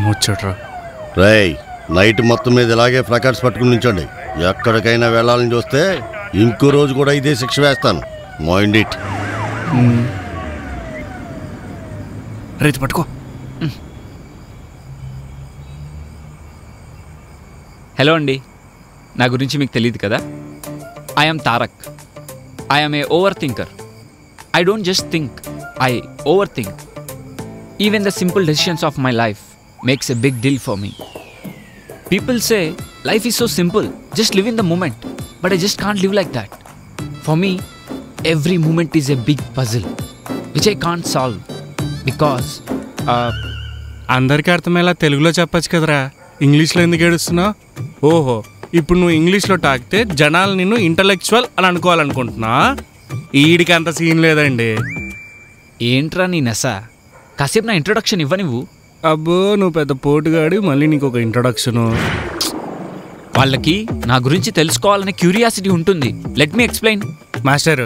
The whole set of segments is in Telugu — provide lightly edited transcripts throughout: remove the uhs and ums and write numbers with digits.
ముచ్చట్రా రేయ్, నైట్ మొత్తం మీద ఇలాగే ప్లకార్డ్స్ పట్టుకుని నించోండి. ఎక్కడికైనా వెళ్ళాలని చూస్తే ఇంకో రోజు కూడా ఇదే శిక్ష వేస్తాను. Mind it. రైతు పట్టుకో. హలో అండి, నా గురించి మీకు తెలియదు కదా. I'm Tarak. I'm a over thinker. I don't just think, I over think. Even the simple decisions of my life makes a big deal for me. People say life is so simple, just live in the moment. But I just can't live like that. For me, every moment is a big puzzle, which I can't solve. Because అందరికీ అర్థమయ్యేలా తెలుగులో చెప్పచ్చు కదరా, ఇంగ్లీష్లో ఎందుకు ఏడుస్తున్నావు? ఓహో, ఇప్పుడు నువ్వు ఇంగ్లీష్లో తాకితే జనాలు నిన్ను ఇంటలెక్చువల్ అని అనుకోవాలనుకుంటున్నా. ఈడికి అంత సీన్ లేదండి. ఏంట్రా నీ నెస? కాసేపు నా ఇంట్రొడక్షన్ ఇవ్వ నువ్వు. అబ్బో, నువ్వు పెద్ద పోటుగాడి, మళ్ళీ నీకు ఒక ఇంట్రొడక్షను. వాళ్ళకి నా గురించి తెలుసుకోవాలనే క్యూరియాసిటీ ఉంటుంది. Let me explain. మాస్టర్,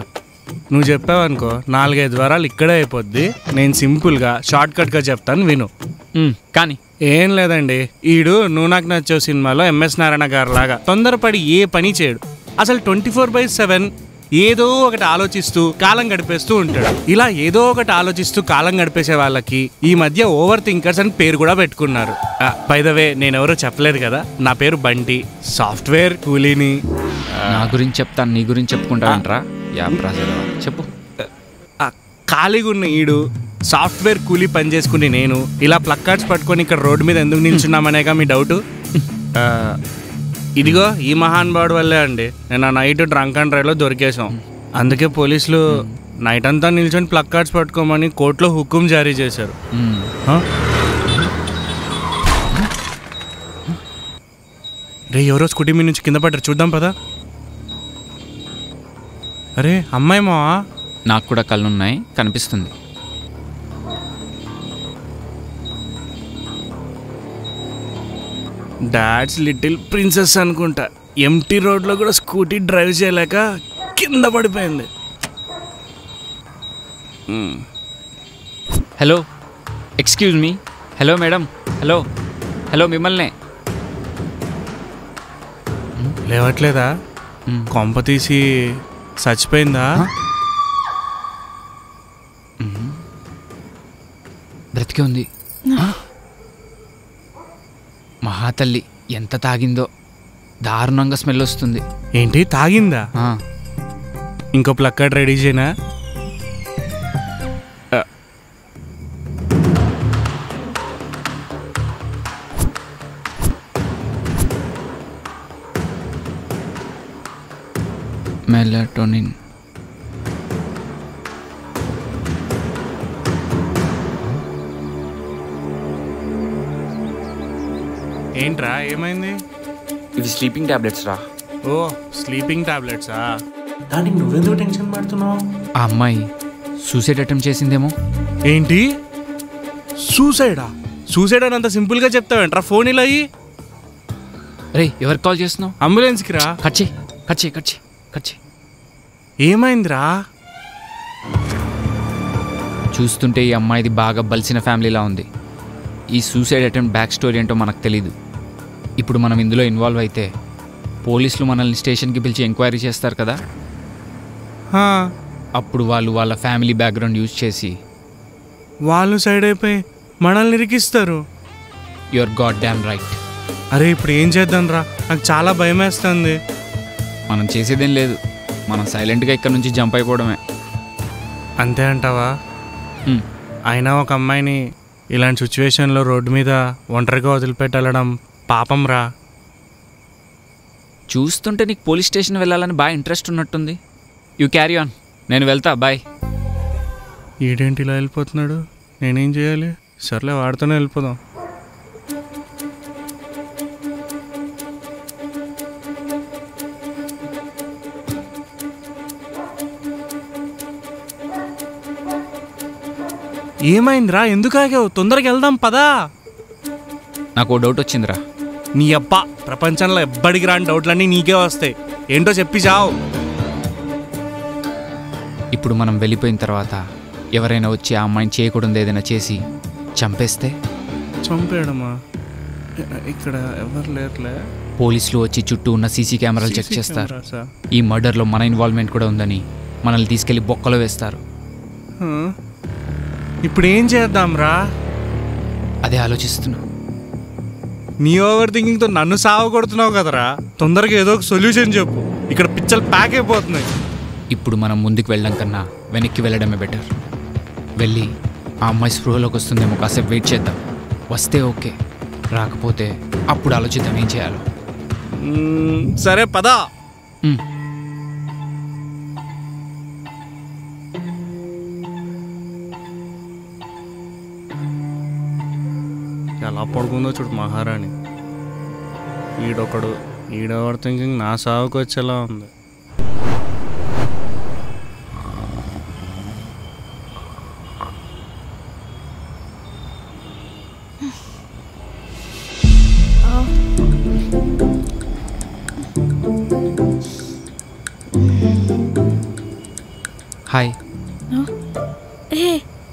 నువ్వు చెప్పావనుకో 4-5 వారాలు ఇక్కడే అయిపోద్ది. నేను సింపుల్గా షార్ట్కట్గా చెప్తాను, విను. కానీ ఏం లేదండి, ఈడు నువ్వు నాకు నచ్చే సినిమాలో ఎంఎస్ నారాయణ గారు లాగా తొందరపడి ఏ పని చేయడు. అసలు 24/7 ఏదో ఒకటి ఆలోచిస్తూ కాలం గడిపేస్తూ ఉంటాడు. ఇలా ఏదో ఒకటి ఆలోచిస్తూ కాలం గడిపేసే వాళ్ళకి ఈ మధ్య ఓవర్ థింకర్స్ అని పేరు కూడా పెట్టుకున్నారు. బై ద వే, నేనెవరో చెప్పలేదు కదా, నా పేరు బంటి, సాఫ్ట్వేర్ కూలీని. నా గురించి చెప్తాను, నీ గురించి చెప్పుకుంటానంట్రా. చెప్పు. ఖాళీగా ఉన్న ఈడు సాఫ్ట్వేర్ కూలీ పని చేసుకుని నేను ఇలా ప్లక్కార్డ్స్ పట్టుకొని ఇక్కడ రోడ్డు మీద ఎందుకు నిల్చున్నామనేగా మీ డౌటు. ఇదిగో ఈ మహానుభావుడు వల్లే అండి నేను ఆ నైట్ డ్రంక్ అండ్ డ్రైవ్లో దొరికేసాం. అందుకే పోలీసులు నైట్ అంతా నిల్చొని ప్లక్కార్డ్స్ పట్టుకోమని కోర్టులో హుకుం జారీ చేశారు. రే, ఎవరో స్కూటీ మీద నుంచి కింద పడ్డారు, చూద్దాం పదా. అరే అమ్మాయి మావా. నాకు కూడా కళ్ళున్నాయి, కనిపిస్తుంది. డాడ్స్ లిటిల్ ప్రిన్సెస్ అనుకుంటా. ఎంటీ రోడ్లో కూడా స్కూటీ డ్రైవ్ చేయలేక కింద పడిపోయింది. Hello, excuse me. Hello madam. Hello hello, మిమ్మల్నే. లేవట్లేదా? కొంప తీసి చచ్చిపోయిందా? బ్రతికే ఉంది. మహాతల్లి ఎంత తాగిందో, దారుణంగా స్మెల్ వస్తుంది. ఏంటి, తాగిందా? ఇంకో ప్లక్కార్డ్ రెడీ చేయనా? మెలటోనిన్. ఏంట్రా, ఏమైంది? ఇవి స్లీపింగ్ టాబ్లెట్స్ రా. ఓ, స్లీపింగ్ టాబ్లెట్సా? దానికి నువ్వెందుకు టెన్షన్ పడుతున్నావు? ఆ అమ్మాయి సూసైడ్ అటెంప్ట్ చేసిందేమో. ఏంటి, సూసైడా? సూసైడ్ అని అంత సింపుల్గా చెప్తావేంట్రా? ఫోన్ ఇలా అయ్యి. రే, ఎవరికి కాల్ చేస్తున్నావు? అంబులెన్స్కి రా. కచ్చి కచ్చి కచ్చి కచ్చి. ఏమైందిరా? చూస్తుంటే ఈ అమ్మాయిది బాగా బలిసిన ఫ్యామిలీలా ఉంది. ఈ సూసైడ్ అటెంప్ట్ బ్యాక్ స్టోరీ ఏంటో మనకు తెలీదు. ఇప్పుడు మనం ఇందులో ఇన్వాల్వ్ అయితే పోలీసులు మనల్ని స్టేషన్కి పిలిచి ఎంక్వైరీ చేస్తారు కదా. అప్పుడు వాళ్ళు వాళ్ళ ఫ్యామిలీ బ్యాక్గ్రౌండ్ యూజ్ చేసి వాళ్ళు సైడ్ అయిపోయి మనల్ని ఇరికిస్తారు. Your god damn right. అరే, ఇప్పుడు ఏం చేద్దాం రా? నాకు చాలా భయం వేస్తుంది. మనం చేసేదేం లేదు, మనం సైలెంట్గా ఇక్కడ నుంచి జంప్ అయిపోవడమే. అంతే అంటావా? అయినా ఒక అమ్మాయిని ఇలాంటి సిచ్యువేషన్లో రోడ్డు మీద ఒంటరిగా వదిలిపెట్టడం పాపం రా. చూస్తుంటే నీకు పోలీస్ స్టేషన్ వెళ్ళాలని బాగా ఇంట్రెస్ట్ ఉన్నట్టుంది. యూ క్యారీ ఆన్, నేను వెళ్తా, బాయ్. ఈడేంటి ఇలా వెళ్ళిపోతున్నాడు? నేనేం చేయాలి? సర్లే, వాడితోనే వెళ్ళిపోదాం. ఏమైందిరా? ఎందుకు ఆగావు? తొందరగా వెళ్దాం పదా. నాకు డౌట్ వచ్చిందిరా. నీ అబ్బా, ప్రపంచంలో ఎవ్వడికి రాని డౌట్లన్నీ నీకే వస్తాయి. ఏంటో చెప్పి చావు. ఇప్పుడు మనం వెళ్ళిపోయిన తర్వాత ఎవరైనా వచ్చి ఆ అమ్మాయిని చేయకూడదు ఏదైనా చేసి చంపేస్తే? చంపేయడమా? ఇక్కడ ఎవరు లేరులే. పోలీసులు వచ్చి చుట్టూ ఉన్న సీసీ కెమెరాలు చెక్ చేస్తారు. కెమెరాసా? ఈ మర్డర్లో మన ఇన్వాల్వ్మెంట్ కూడా ఉందని మనల్ని తీసుకెళ్లి బొక్కలో వేస్తారు. ఇప్పుడు ఏం చేద్దాం రా? అదే ఆలోచిస్తున్నా. నీ ఓవర్ థింకింగ్తో నన్ను సాగు కొడుతున్నావు కదరా. తొందరగా ఏదో ఒక సొల్యూషన్ చెప్పు. ఇక్కడ పిచ్చలు ప్యాక్ అయిపోతున్నాయి. ఇప్పుడు మనం ముందుకు వెళ్ళడం కన్నా వెనక్కి వెళ్ళడమే బెటర్. వెళ్ళి ఆ అమ్మాయి స్పృహలోకి వస్తుందేమో కాసేపు వెయిట్ చేద్దాం. వస్తే ఓకే, రాకపోతే అప్పుడు ఆలోచిద్దాం ఏం చేయాలో. సరే పదా. ఎలా పడుకుందో చూడు మహారాణి. ఈడొకడు థింకింగ్ నా సాగుకు వచ్చేలా ఉంది. హాయ్.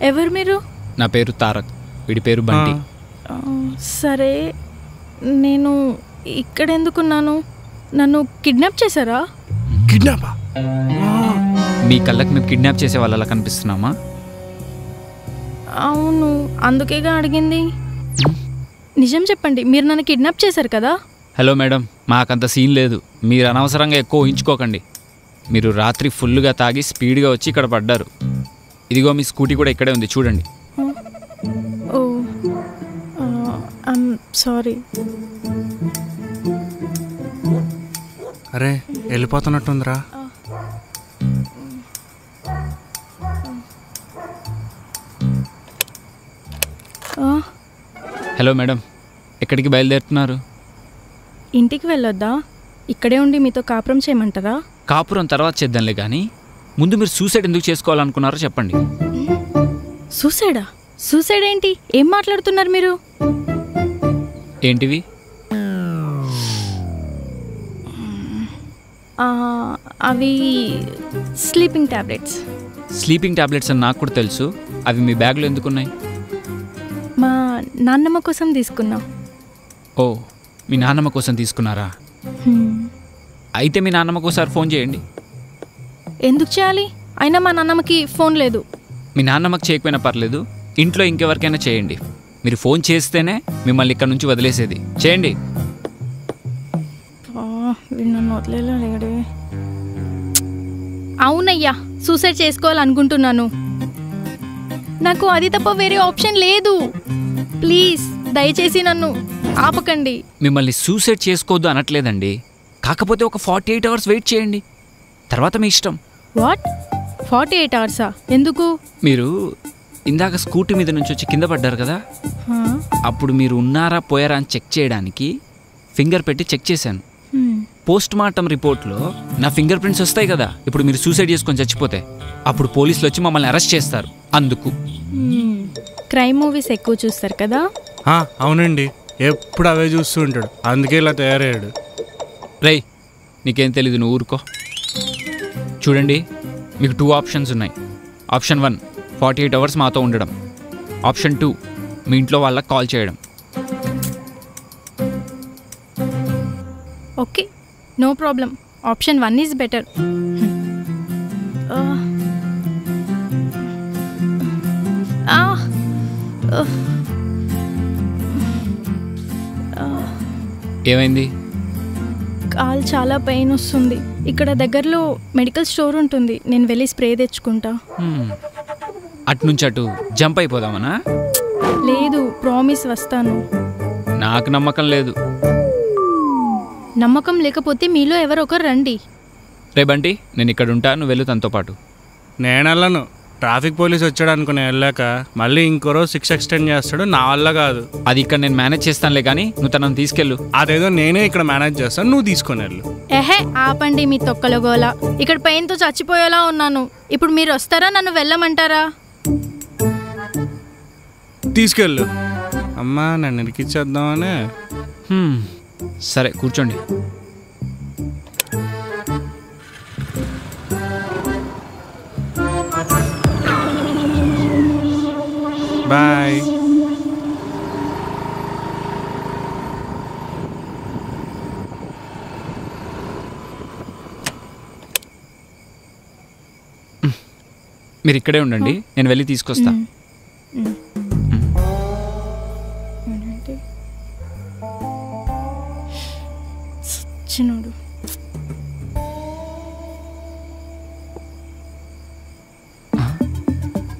ఎవరు మీరు? నా పేరు తారక్, వీడి పేరు బంటి. సరే, నేను ఇక్కడ ఎందుకున్నాను? నన్ను కిడ్నాప్ చేశారా? కిడ్నాపా? మీ కళ్ళకి మేము కిడ్నాప్ చేసే వాళ్ళలా కనిపిస్తున్నామా? అవును, అందుకేగా అడిగింది. నిజం చెప్పండి, మీరు నన్ను కిడ్నాప్ చేశారు కదా? హలో మేడం, మాకంత సీన్ లేదు. మీరు అనవసరంగా ఎక్కువ ఊహించుకోకండి. మీరు రాత్రి ఫుల్గా తాగి స్పీడ్గా వచ్చి ఇక్కడ పడ్డారు. ఇదిగో మీ స్కూటీ కూడా ఇక్కడే ఉంది, చూడండి. ఓ, ఐమ్ సారీ. అరే వెళ్ళిపోతున్నట్టుందిరా. హలో మేడం, ఎక్కడికి బయలుదేరుతున్నారు? ఇంటికి వెళ్ళొద్దా? ఇక్కడే ఉండి మీతో కాపురం చేయమంటారా? కాపురం తర్వాత చేద్దాంలే కానీ ముందు మీరు సూసైడ్ ఎందుకు చేసుకోవాలనుకున్నారో చెప్పండి. సూసైడా? సూసైడ్ ఏంటి? ఏం మాట్లాడుతున్నారు మీరు? ఏంటివి? అవి స్లీపింగ్ టాబ్లెట్స్. స్లీపింగ్ టాబ్లెట్స్ అని నాకు కూడా తెలుసు. అవి మీ బ్యాగ్లో ఎందుకున్నాయి? మా నాన్నమ్మ కోసం తీసుకున్నా. ఓ, మీ నాన్నమ్మ కోసం తీసుకున్నారా? అయితే మీ నాన్నమ్మకు ఒకసారి ఫోన్ చేయండి. ఎందుకు చేయాలి? అయినా మా నాన్నమ్మకి ఫోన్ లేదు. మీ నాన్నమ్మకి చేయకపోయినా పర్లేదు, ఇంట్లో ఇంకెవరికైనా చేయండి. మీరు ఫోన్ చేస్తేనే మిమ్మల్ని ఇక్కడ నుంచి వదిలేసేది. చేయండి. నన్ను వదిలేడే. అవునయ్యా, సూసైడ్ చేసుకోవాలనుకుంటున్నాను. నాకు అది తప్ప వేరే ఆప్షన్ లేదు. ప్లీజ్ దయచేసి నన్ను ఆపకండి. మిమ్మల్ని సూసైడ్ చేసుకోవద్దు అనట్లేదండి. కాకపోతే ఒక 48 hours వెయిట్ చేయండి, తర్వాత మీ ఇష్టం. వాట్? 48 hours? ఎందుకు? మీరు ఇందాక స్కూటీ మీద నుంచి వచ్చి కింద పడ్డారు కదా, అప్పుడు మీరు ఉన్నారా పోయారా అని చెక్ చేయడానికి ఫింగర్ పెట్టి చెక్ చేశాను. పోస్ట్ మార్టం రిపోర్ట్లో నా ఫింగర్ ప్రింట్స్ వస్తాయి కదా. ఇప్పుడు మీరు సూసైడ్ చేసుకొని చచ్చిపోతే అప్పుడు పోలీసులు వచ్చి మమ్మల్ని అరెస్ట్ చేస్తారు. అందుకు. క్రైమ్ మూవీస్ ఎక్కువ చూస్తారు కదా? అవునండి, ఎప్పుడు అవే చూస్తూ ఉంటాడు, అందుకే ఇలా తయారయ్యాడు. రేయ్, నీకేం తెలీదు, నువ్వు ఊరుకో. చూడండి, మీకు 2 ఆప్షన్స్ ఉన్నాయి. ఆప్షన్ 1 48 hours మాతో ఉండడం. ఆప్షన్ 2 మీ ఇంట్లో వాళ్ళకి కాల్ చేయడం. Okay, no problem. Option 1 is better. ఏమైంది? కాల్ చాలా పెయిన్ వస్తుంది. ఇక్కడ దగ్గరలో మెడికల్ స్టోర్ ఉంటుంది, నేను వెళ్ళి స్ప్రే తెచ్చుకుంటా. అటు అటు జంప్ అయిపోదామనా? లేదు, ప్రామిస్ వస్తాను. నాకు నమ్మకం లేదు. నమ్మకం లేకపోతే మీలో ఎవరో ఒకరు రండి. రే బంటి, నేను ఇక్కడ ఉంటా, నువ్వు వెళ్ళు తనతో పాటు. నేను వెళ్ళను. ట్రాఫిక్ పోలీస్ వచ్చాడు అనుకుని వెళ్ళాక మళ్ళీ ఇంకో రోజు 6 ఎక్స్టెండ్ చేస్తాడు, నా వల్ల కాదు. అది ఇక్కడ నేను మేనేజ్ చేస్తానులే కానీ నువ్వు తనను తీసుకెళ్ళు. అదేదో నేనే ఇక్కడ మేనేజ్ చేస్తాను, నువ్వు తీసుకొని వెళ్ళు. ఏహే ఆపండి మీ తొక్కల గోల. ఇక్కడ పెయిన్తో చచ్చిపోయేలా ఉన్నాను. ఇప్పుడు మీరు వస్తారా, నన్ను వెళ్ళమంటారా? తీసుకెళ్ళు. అమ్మా, నన్ను ఇరికిచ్చేద్దామనే. సరే కూర్చోండి. బాయ్. మీరు ఇక్కడే ఉండండి, నేను వెళ్ళి తీసుకొస్తా. చిన్నోడు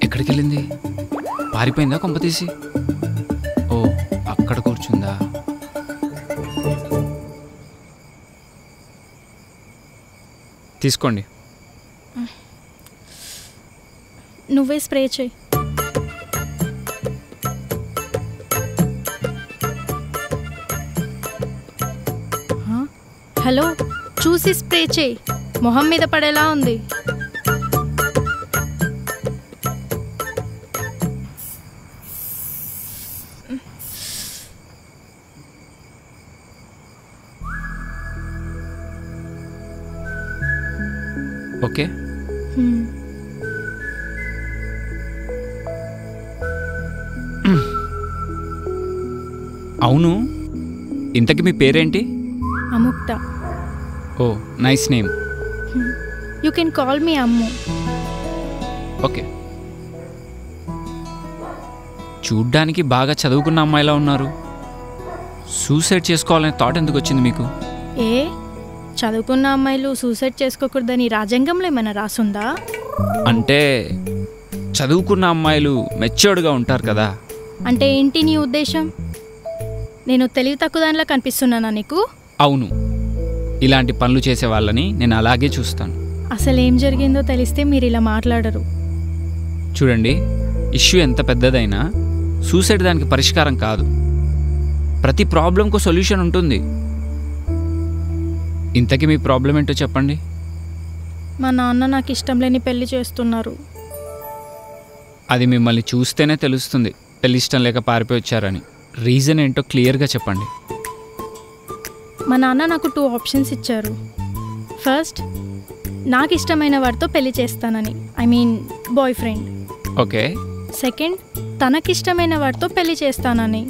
ఎక్కడికి వెళ్ళింది? పారిపోయిందా కొంపతీసి? ఓ, అక్కడ కూర్చుందా? తీసుకోండి. నువ్వే స్ప్రే చేయి. హలో, చూసి స్ప్రే చేయి, మొహం మీద పడేలా ఉంది. ఓకే, అవును, ఇంతకీ మీ పేరేంటి? Amukta. Oh, nice name. You can call me Ammu. Okay. చూడ్డానికి బాగా చదువుకున్న అమ్మాయిలా ఉన్నారు. సూసైడ్ చేసుకోవాలనే థాట్ ఎందుకు వచ్చింది మీకు? ఏ, చదువుకున్న అమ్మాయిలు సూసైడ్ చేసుకోకూడదని రాజ్యాంగంలో ఏమైనా రాసుందా? అంటే చదువుకున్న అమ్మాయిలు మెచ్యూర్డ్గా ఉంటారు కదా. అంటే ఏంటి నీ ఉద్దేశం? నేను తెలివి తక్కువ దానిలా కనిపిస్తున్నానా నీకు? అవును, ఇలాంటి పనులు చేసే వాళ్ళని నేను అలాగే చూస్తాను. అసలు ఏం జరిగిందో తెలిస్తే మీరు ఇలా మాట్లాడరు. చూడండి, ఇష్యూ ఎంత పెద్దదైనా సూసైడ్ దానికి పరిష్కారం కాదు. ప్రతి ప్రాబ్లంకు సొల్యూషన్ ఉంటుంది. ఇంతకీ మీ ప్రాబ్లం ఏంటో చెప్పండి. మా నాన్న నాకు ఇష్టం లేని పెళ్లి చేస్తున్నారు. అది మిమ్మల్ని చూస్తేనే తెలుస్తుంది పెళ్లి ఇష్టం లేక పారిపోయి వచ్చారని. రీజన్ ఏంటో క్లియర్గా చెప్పండి. మా నాన్న నాకు 2 ఆప్షన్స్ ఇచ్చారు. ఫస్ట్, నాకు ఇష్టమైన వాడితో పెళ్లి చేస్తానని, I mean boyfriend. Okay. Second, తనకిష్టమైన వాడితో పెళ్లి చేస్తానని.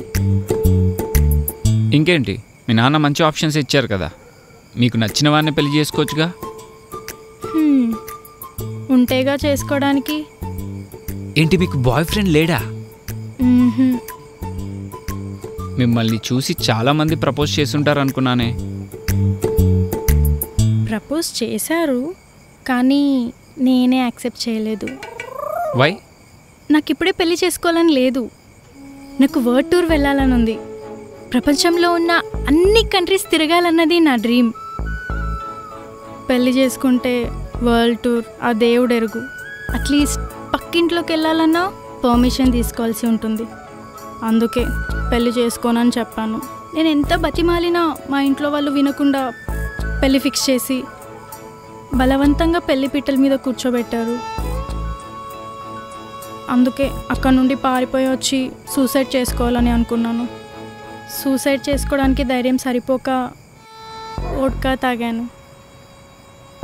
ఇంకేంటి, మీ నాన్న మంచి ఆప్షన్స్ ఇచ్చారు కదా, మీకు నచ్చిన వాడిని పెళ్లి చేసుకోవచ్చుగా. ఉంటేగా చేసుకోవడానికి. ఏంటి, మీకు బాయ్ ఫ్రెండ్ లేడా? మిమ్మల్ని చూసి చాలామంది ప్రపోజ్ చేసుంటారు అనుకున్నానే. ప్రపోజ్ చేశారు, కానీ నేనే యాక్సెప్ట్ చేయలేదు. వై? నాకు ఇప్పుడే పెళ్లి చేసుకోవాలని లేదు. నాకు వరల్డ్ టూర్ వెళ్ళాలని ఉంది. ప్రపంచంలో ఉన్న అన్ని కంట్రీస్ తిరగాలన్నది నా డ్రీమ్. పెళ్లి చేసుకుంటే వరల్డ్ టూర్ ఆ దేవుడు ఎరుగు. అట్లీస్ట్ పక్కింట్లోకి వెళ్ళాలన్నా పర్మిషన్ తీసుకోవాల్సి ఉంటుంది. అందుకే పెళ్లి చేసుకోనని చెప్పాను. నేను ఎంత బతిమాలినా మా ఇంట్లో వాళ్ళు వినకుండా పెళ్లి ఫిక్స్ చేసి బలవంతంగా పెళ్లి పీటల మీద కూర్చోబెట్టారు. అందుకే అక్కడ నుండి పారిపోయి వచ్చి సూసైడ్ చేసుకోవాలని అనుకున్నాను. సూసైడ్ చేసుకోవడానికి ధైర్యం సరిపోక వోడ్కా తాగాను.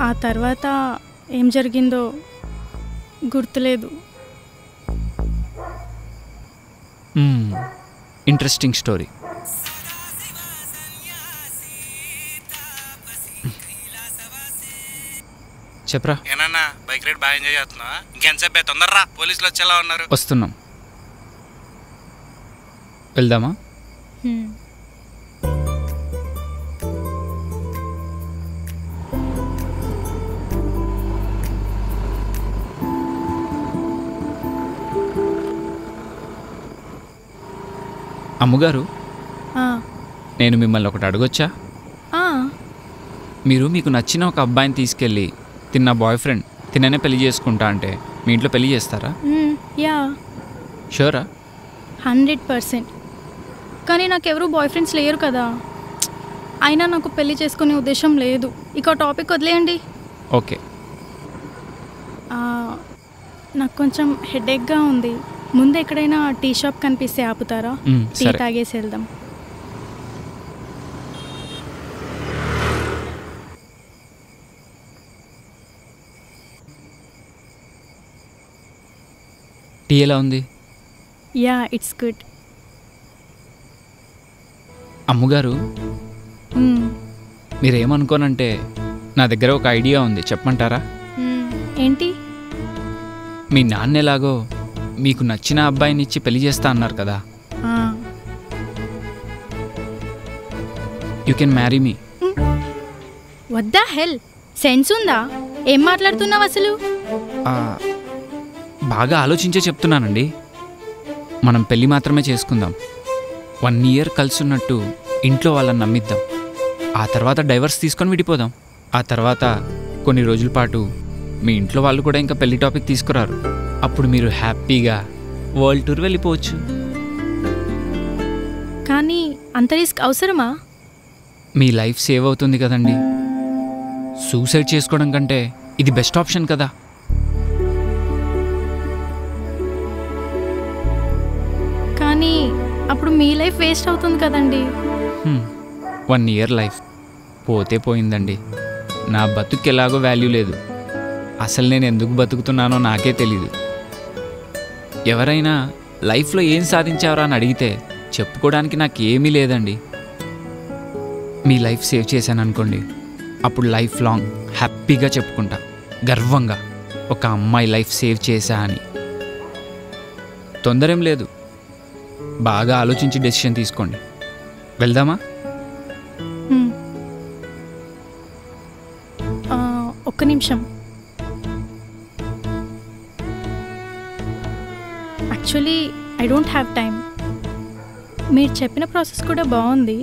ఆ తర్వాత ఏం జరిగిందో గుర్తులేదు. Interesting story. చెప్పరా. ఏనన్నా బైక్ రైడ్ బాగా ఎంజాయ్ చేస్తున్నా? ఇంకెంతసేపు తొందరరా, పోలీసులు వచ్చేలా ఉన్నారు. వస్తున్నాం, వెళ్దామా? అమ్మగారు, నేను మిమ్మల్ని ఒకటి అడగొచ్చా? మీరు మీకు నచ్చిన ఒక అబ్బాయిని తీసుకెళ్ళి తిన్న బాయ్ ఫ్రెండ్ తిననే పెళ్లి చేసుకుంటా అంటే మీ ఇంట్లో పెళ్లి చేస్తారా? యా, షూరా? 100%. కానీ నాకెవరూ బాయ్ ఫ్రెండ్స్ లేరు కదా. అయినా నాకు పెళ్లి చేసుకునే ఉద్దేశం లేదు. ఇక టాపిక్ వదిలేయండి. ఓకే. నాకు కొంచెం హెడేక్గా ఉంది. ముందు ఎక్కడైనా టీ షాప్ కనిపిస్తే ఆపుతారా? టీ తాగేసి వెళ్దాం. టీ ఎలా ఉంది? Yeah, it's good. అమ్మగారు, మీరేమనుకోనంటే నా దగ్గర ఒక ఐడియా ఉంది, చెప్పమంటారా? ఏంటి? మీ నాన్న ఎలాగో మీకు నచ్చిన అబ్బాయిని ఇచ్చి పెళ్లి చేస్తా అన్నారు కదా, ఆ, యూ కెన్ మ్యారీ మీ. వద్దా హెల్, సెన్స్ ఉందా? ఏం మాట్లాడుతున్నావు అసలు? బాగా ఆలోచించే చెప్తున్నానండి. మనం పెళ్లి మాత్రమే చేసుకుందాం. 1 year కలిసి ఉన్నట్టు ఇంట్లో వాళ్ళని నమ్మిద్దాం. ఆ తర్వాత డైవర్స్ తీసుకొని విడిపోదాం. ఆ తర్వాత కొన్ని రోజుల పాటు మీ ఇంట్లో వాళ్ళు కూడా ఇంకా పెళ్లి టాపిక్ తీసుకురారు. అప్పుడు మీరు హ్యాపీగా వరల్డ్ టూర్ వెళ్ళిపోవచ్చు. కానీ అంత రిస్క్ అవసరమా? మీ లైఫ్ సేవ్ అవుతుంది కదండి. సూసైడ్ చేసుకోవడం కంటే ఇది బెస్ట్ ఆప్షన్ కదా. కానీ అప్పుడు మీ లైఫ్ వేస్ట్ అవుతుంది కదండి. 1 year లైఫ్ పోతే పోయిందండి. నా బతుకు ఎలాగో వాల్యూ లేదు. అసలు నేను ఎందుకు బతుకుతున్నానో నాకే తెలీదు. ఎవరైనా లైఫ్లో ఏం సాధించావరా అని అడిగితే చెప్పుకోవడానికి నాకు ఏమీ లేదండి. మీ లైఫ్ సేవ్ చేశాను అనుకోండి, అప్పుడు లైఫ్ లాంగ్ హ్యాపీగా చెప్పుకుంటా గర్వంగా, ఒక అమ్మాయి లైఫ్ సేవ్ చేశా అని. తొందరేం లేదు, బాగా ఆలోచించి డెసిషన్ తీసుకోండి. వెళ్దామా? హ్మ్. ఒక్క నిమిషం. Actually I don't have time. మీరు చెప్పిన ప్రాసెస్ కూడా బాగుంది.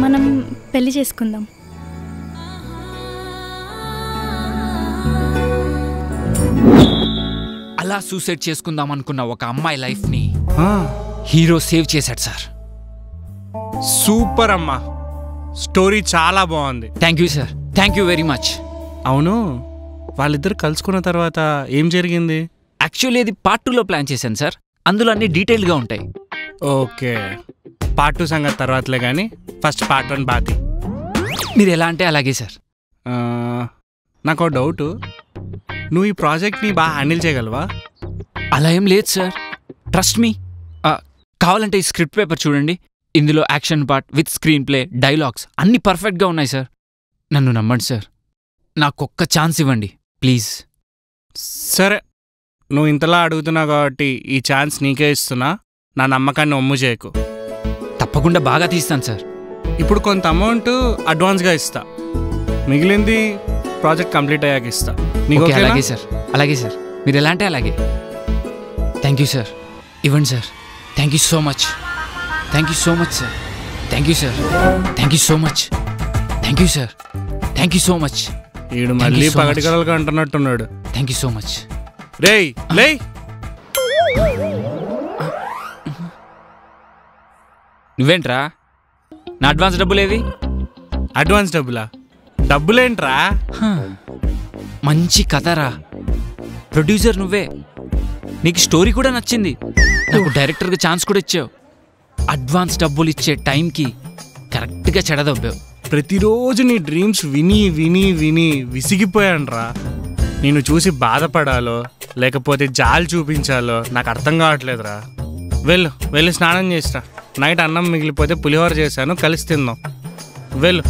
మనం పెళ్లి చేసుకుందాం. అలా సూసైడ్ చేసుకుందాం అనుకున్న ఒక అమ్మాయి లైఫ్ని ఆ, హీరో సేవ్ చేశాడు సార్. సూపర్ అమ్మా, స్టోరీ చాలా బాగుంది. Thank you sir, thank you very much. అవును, వాళ్ళిద్దరు కలుసుకున్న తర్వాత ఏం జరిగింది? యాక్చువల్లీ ఇది పార్ట్ 2లో ప్లాన్ చేశాను సార్. అందులో అన్ని డీటెయిల్గా ఉంటాయి. ఓకే, పార్ట్ 2 సంగతి తర్వాతలే కానీ ఫస్ట్ పార్ట్ 1 బాతి. మీరు ఎలా అంటే అలాగే సార్. నాకు ఒక డౌటు, నువ్వు ఈ ప్రాజెక్ట్ని బాగా హ్యాండిల్ చేయగలవా? అలా ఏం లేదు సార్, ట్రస్ట్ మీ. కావాలంటే ఈ స్క్రిప్ట్ పేపర్ చూడండి. ఇందులో action part with screen play, dialogues అన్నీ పర్ఫెక్ట్గా ఉన్నాయి సార్. నన్ను నమ్మండి సార్, నాకొక్క ఛాన్స్ ఇవ్వండి ప్లీజ్. సరే, నువ్వు ఇంతలా అడుగుతున్నావు కాబట్టి ఈ ఛాన్స్ నీకే ఇస్తున్నా. నా నమ్మకాన్ని ఒమ్ము చేయకు. తప్పకుండా బాగా తీస్తాను సార్. ఇప్పుడు కొంత అమౌంట్ అడ్వాన్స్గా ఇస్తా, మిగిలింది ప్రాజెక్ట్ కంప్లీట్ అయ్యాక ఇస్తా. నీకు ఓకే, ఓకేనా? అలాగే సార్, అలాగే సార్. మీరు ఎలా అంటే అలాగే. థ్యాంక్ యూ సార్, ఇవ్వండి sir. Thank you so much, thank you so much sir. Thank you sir, thank you so much. Thank you sir, thank you so much. ఈడు మళ్ళీ పగటికలలుగా అంటున్నట్టున్నాడు. Thank you so much. రేయ్ లేయ్, నువ్వేంట్రా, నా అడ్వాన్స్ డబ్బులేవి? అడ్వాన్స్ డబ్బులా? డబ్బులేంట్రా? మంచి కథరా, ప్రొడ్యూసర్ నువ్వే, నీకు స్టోరీ కూడా నచ్చింది, నాకు డైరెక్టర్గా ఛాన్స్ కూడా ఇచ్చావు. అడ్వాన్స్ డబ్బులు ఇచ్చే టైంకి కరెక్ట్గా చెడదొబ్బావు. ప్రతిరోజు నీ డ్రీమ్స్ విని విని విని విసిగిపోయానురా. నేను చూసి బాధపడాలో లేకపోతే జాలి చూపించాలో నాకు అర్థం కావట్లేదురా. వెళ్ళి స్నానం చేసిరా. నైట్ అన్నం మిగిలిపోతే పులిహోర చేశాను, కలిసి తిందాం. వెళ్ళు.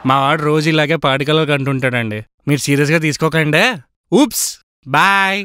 మా వాడు రోజు ఇలాగే పాడికలు అంటుంటాడండి, మీరు సీరియస్గా తీసుకోకండి. Oops, bye.